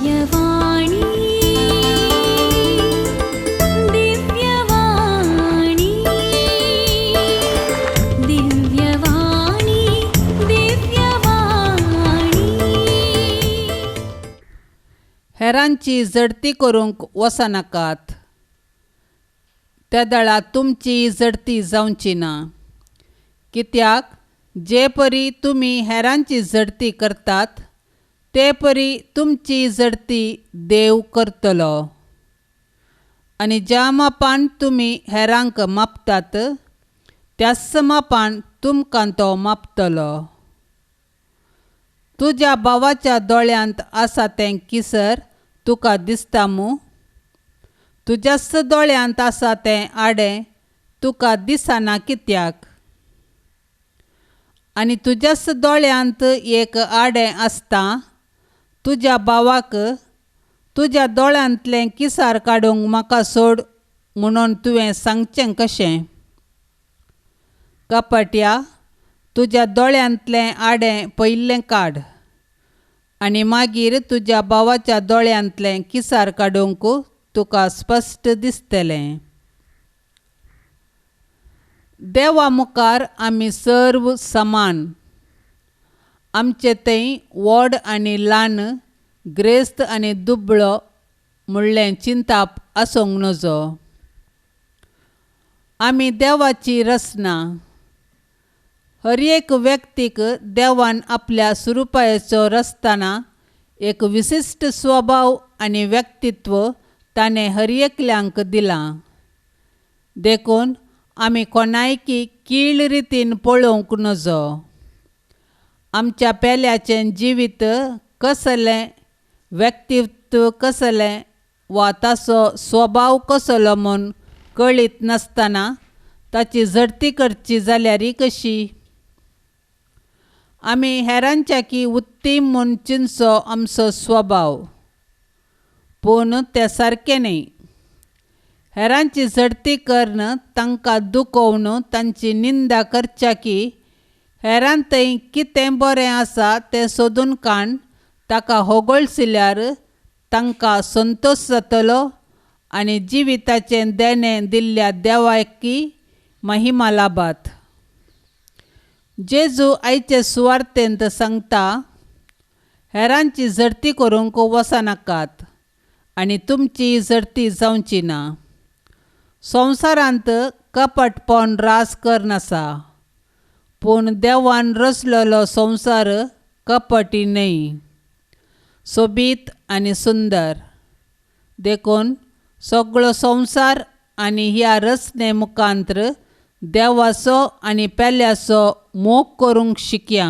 दिव्यवाणी दिव्यवाणी दिव्यवाणी दिव्यवाणी हेरांची जडती करूंक वचनाकात. त्या दळा तुमची जडती जावची ना. कित्याक जे परी तुमी हेरांची जडती करतात ते परी तुमची जडती देव करतलो. आनी ज्या मापान तुमी हेरांक मापतात त्याच मापान तुमकां तो मापतलो. तुज्या भावाच्या दोळ्यांत आसा तें किसर तुका दिसता मू? तुज्याच दोळ्यांत आसा तें आडें तुका दिसना कित्याक? आनी तुज्याच दोळ्यांत एक आडें आसता तुज्या भावाक तुज्या दोळ्यांतलें किसार काडूंक म्हाका सोड म्हणून तुवें सांगचें कशें? कपट्या, तुज्या दोळ्यांतलें आडें पयलें काड आनी मागीर तुज्या भावाच्या दोळ्यांतलें किसार काडूंक तुका स्पश्ट दिसतलें. देवा मुखार आमी सर्व समान. आमचे थंय व्हड आनी ल्हान, ग्रेस्त आनी दुबळो म्हणलें चिंताप आसूंक नजो. आमी देवाची रचना. हर एक व्यक्तीक देवान आपल्या स्वरुपाचो रचतना एक विशिश्ट स्वभाव आनी व्यक्तित्व ताणें हर एकल्यांक दिलां. देखून आमी कोणायकी कीळ रितीन पळोवंक नजो. आमच्या पेल्याचें जिवीत कसलें, व्यक्तित्व कसलें वा ताचो स्वभाव कसलो म्हूण कळीत नासतना ताची जडती करची जाल्यार कशी? आमी हेरांच्याकी उत्तीम म्हूण चिंतचो आमचो स्वभाव, पूण तें सारकें न्ही. हेरांची जडती करून तांकां दुखोवन तांची निंदा करच्याकी हेरां थंय कितें बरें आसा तें सोदून काडून ताका होगळशिल्यार तांकां संतोश जातलो आनी जिविताचें देणें दिल्ल्या देवाकी महिमा लाभात. जेजू आयचे सुवार्तेंत सांगता, हेरांची जडती करूंक वचनाकात आनी तुमची जडती जावची ना. संवसारांत कपटपण रास करनासा, पूण देवान रचलेलो संवसार कपटी न्हय, सोबीत आनी सुंदर. देखून सगळो संवसार आनी ह्या रचने मुखांत्र देवाचो आनी पेल्याचो मोग करूंक शिकया.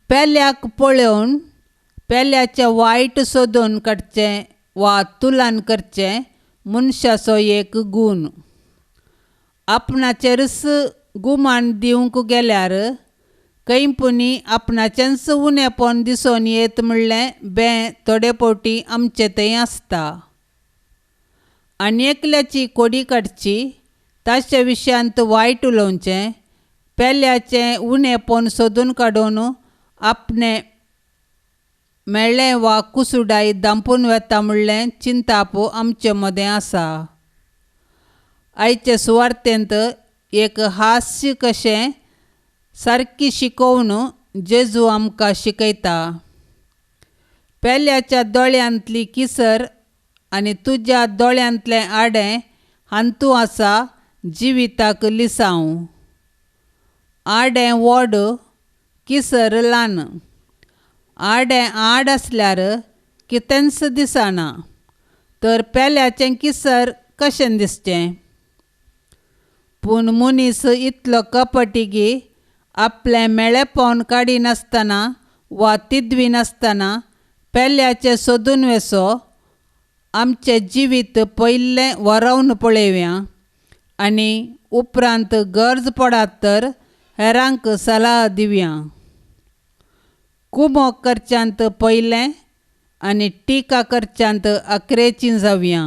पेल्याक पळोवन पेल्याचें वायट सोदून काडचें वा तुलन करचें मनशाचो एक गूण. आपणाचेरच गुमान दिवंक गेल्यार कैपुनी आपणाचेंच उणेपण दिसून येत म्हणलें बें थोडे फावटी आमचे थंय आसता. आनी एकल्याची कोडी काडची, ताचे विशयांत वायट उलोवचें, पेल्याचें उणेपण सोदून काडून आपणें मेळ्ळें वा कुसुडाय दांपून वेता म्हणलें चिंताप आमचे मदें आसा. आयचे सुवार्तेंत एक हास्य कशें सारकी शिकोवन जेजू आमकां शिकयता. पेल्याच्या दोळ्यांतली किसर आनी तुज्या दोळ्यांतलें आडें हांतू आसा जिविताक लिसांव. आडें व्हड, किसर ल्हान. आडें आड आसल्यार कितेंच दिसना, तर पेल्याचें किसर कशें दिसचें? पूण मनीस इतलो कपटी की आपलें मेळेपण काडिनासतना वा तिदवी नासतना पेल्याचें सोदून वेसो. आमचें जिवीत पयलें वरावन पळयव्या आनी उपरांत गरज पडात तर हेरांक सलाह दिवया. कुमोक करच्यांत पयलें आनी टिका करच्यांत अकरेचीं जावया.